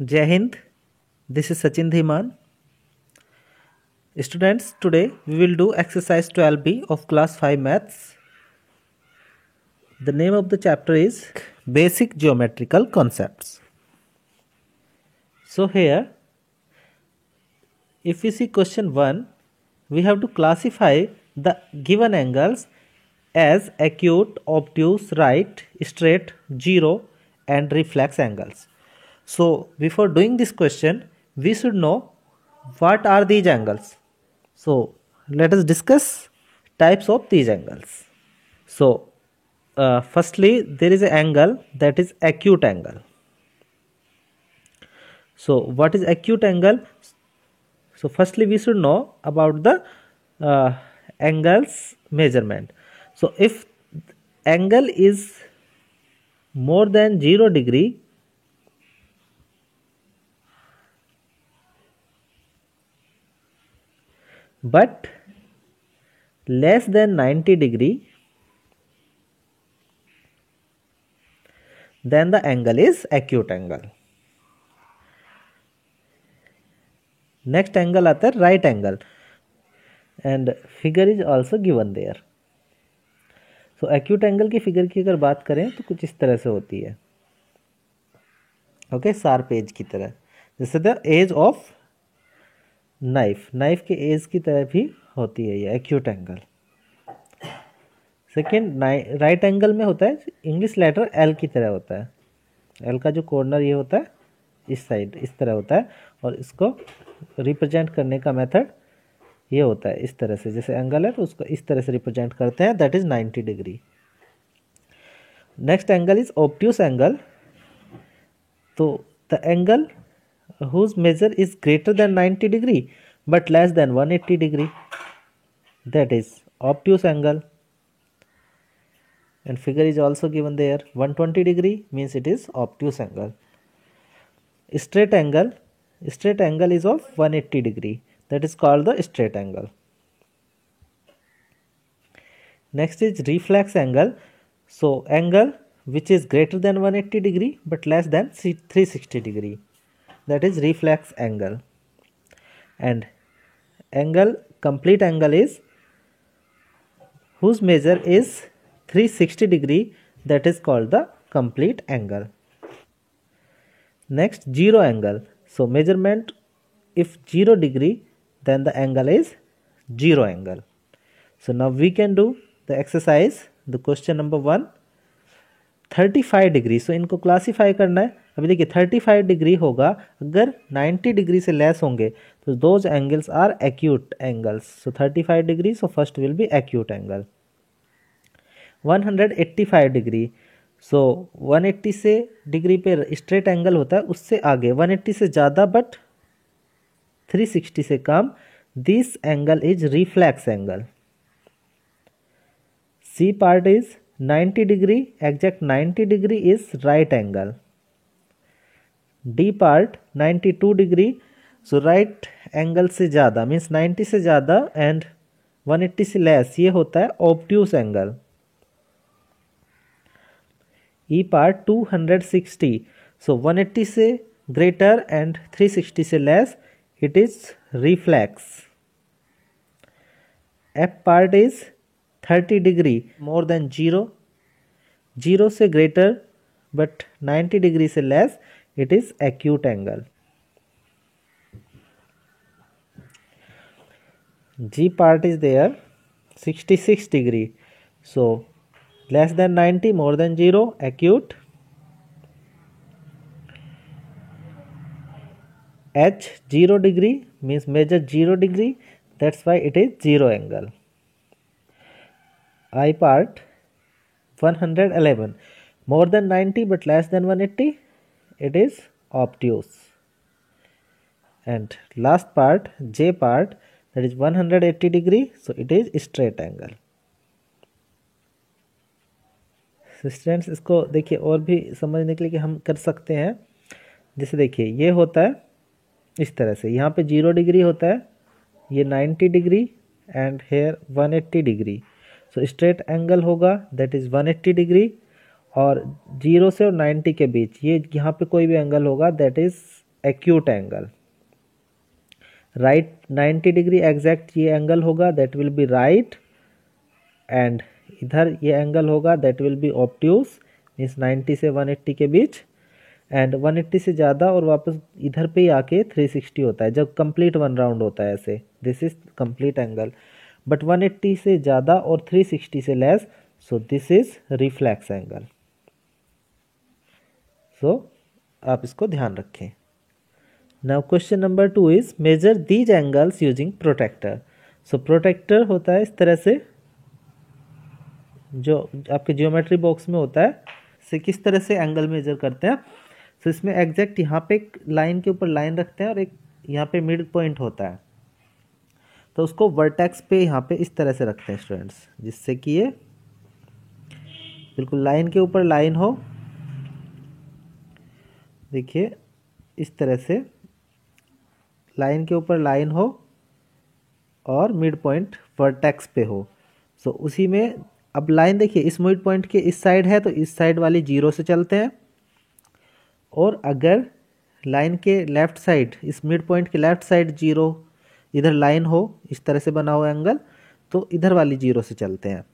Jai Hind, this is Sachin Dhiman. Students, today we will do exercise 12B of class 5 maths. The name of the chapter is Basic Geometrical Concepts. So here, if we see question 1, we have to classify the given angles as acute, obtuse, right, straight, zero and reflex angles. So before doing this question, we should know what are these angles. So let us discuss types of these angles. So firstly, there is an angle that is acute angle. So what is acute angle? So firstly, we should know about the angles measurement. So if angle is more than 0 degree, but less than 90 degree, then the angle is acute angle. Next angle आता है right angle and figure is also given there. So acute angle की figure की अगर बात करें तो कुछ इस तरह से होती है, ओके, शार्प एज की तरह, जैसे द एज ऑफ नाइफ के एज की तरह भी होती है ये acute angle. Second, right angle में होता है इंग्लिश लेटर एल की तरह होता है. एल का जो कॉर्नर ये होता है इस साइड इस तरह होता है और इसको रिप्रेजेंट करने का मेथड ये होता है इस तरह से, जैसे एंगल है तो उसको इस तरह से रिप्रेजेंट करते हैं, that is 90 degree. Next angle is obtuse angle. तो the angle whose measure is greater than 90 degree but less than 180 degree, that is obtuse angle, and figure is also given there. 120 degree means it is obtuse angle. Straight angle is of 180 degree, that is called the straight angle. Next is reflex angle. So angle which is greater than 180 degree but less than 360 degree, that is reflex angle. And angle, complete angle is whose measure is 360 degree, that is called the complete angle. Next, zero angle. So measurement, if 0 degree then the angle is zero angle. So now we can do the exercise, the question number 1. 35 degree. सो इनको classify करना है. अभी देखिए 35 degree होगा अगर 90 degree से less होंगे तो those angles are acute angles. So 35 degree, so first will be acute angle. 185 degree. So 180 से डिग्री पे स्ट्रेट एंगल होता है, उससे आगे 180 से ज़्यादा बट 360 से कम, this angle is reflex angle. C part is 90 degree, exact 90 degree is right angle. D part 92 degree, so right angle से ज़्यादा means 90 से ज़्यादा and 180 से less, ये होता है obtuse angle. E part 260, so 180 से greater and 360 से less, it is reflex. F part is 30 degree, more than 0 से greater but 90 degree से less, it is acute angle. G part is there 66 degree, so less than 90, more than 0, acute. H 0 degree means measure 0 degree, that's why it is zero angle. I part 111, more than 90 but less than 180, it is obtuse. And last part, J part, that is 180 degree, so it is straight angle. Students, इसको देखिए और भी समझने के लिए कि हम कर सकते हैं. जैसे देखिए ये होता है इस तरह से, यहाँ पे 0 डिग्री होता है, ये 90 degree and here 180 degree. So straight angle होगा दैट इज़ 180 डिग्री, और 0 से और 90 के बीच ये यहाँ पे कोई भी एंगल होगा that is acute angle. Right 90 degree exact ये एंगल होगा, that will be right, and इधर ये एंगल होगा that will be obtuse, means 90 से 180 के बीच, एंड 180 से ज़्यादा और वापस इधर पे ही आके 360 होता है जब कंप्लीट वन राउंड होता है ऐसे, this is complete angle. But 180 से ज़्यादा और 360 से less, so this is reflex angle. So आप इसको ध्यान रखें। Now question number 2 is measure these angles using protractor. So protractor होता है इस तरह से, जो आपके जियोमेट्री बॉक्स में होता है, से किस तरह से एंगल मेजर करते हैं। सो इसमें एग्जैक्ट यहाँ पे एक लाइन के ऊपर लाइन रखते हैं और एक यहाँ पे मिड पॉइंट होता है, तो उसको वर्टेक्स पे यहाँ पे इस तरह से रखते हैं स्टूडेंट्स, जिससे कि ये बिल्कुल लाइन के ऊपर लाइन हो। देखिए इस तरह से लाइन के ऊपर लाइन हो और मिड पॉइंट वर्टेक्स पे हो। सो उसी में अब लाइन देखिए इस मिड पॉइंट के इस साइड है तो इस साइड वाली 0 से चलते हैं, और अगर लाइन के लेफ्ट साइड, इस मिड पॉइंट के लेफ्ट साइड 0 इधर लाइन हो, इस तरह से बना हुआ एंगल, तो इधर वाली 0 से चलते हैं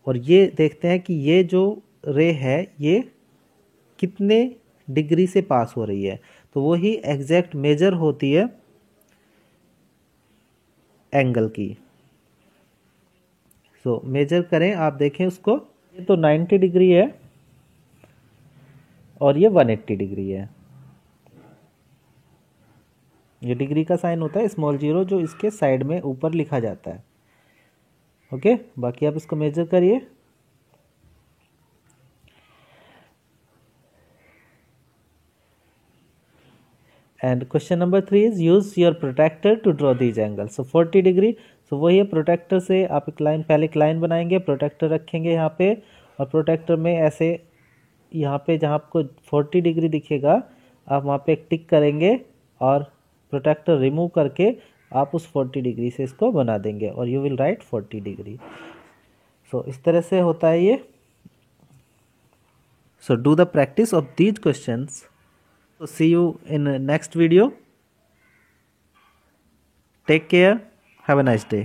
और ये देखते हैं कि ये जो रे है ये कितने डिग्री से पास हो रही है, तो वो ही एग्जैक्ट मेजर होती है एंगल की। सो मेजर करें, आप देखें उसको, ये तो 90 डिग्री है और ये 180 डिग्री है। ये डिग्री का साइन होता है स्मॉल 0 जो इसके साइड में ऊपर लिखा जाता है। ओके, बाकी आप इसको मेजर करिए। And question number 3 is use your protractor to draw these angle. So 40 degree, so वही है, प्रोटेक्टर से आप एक लाइन, पहले एक लाइन बनाएंगे, प्रोटेक्टर रखेंगे यहाँ पे, और प्रोटेक्टर में ऐसे यहाँ पे जहाँ आपको 40 डिग्री दिखेगा आप वहाँ पे एक टिक करेंगे और प्रोटेक्टर रिमूव करके आप उस 40 डिग्री से इसको बना देंगे और यू विल राइट 40 डिग्री। सो इस तरह से होता है ये। So do the practice of these questions. So see you in next video. Take care. Have a nice day.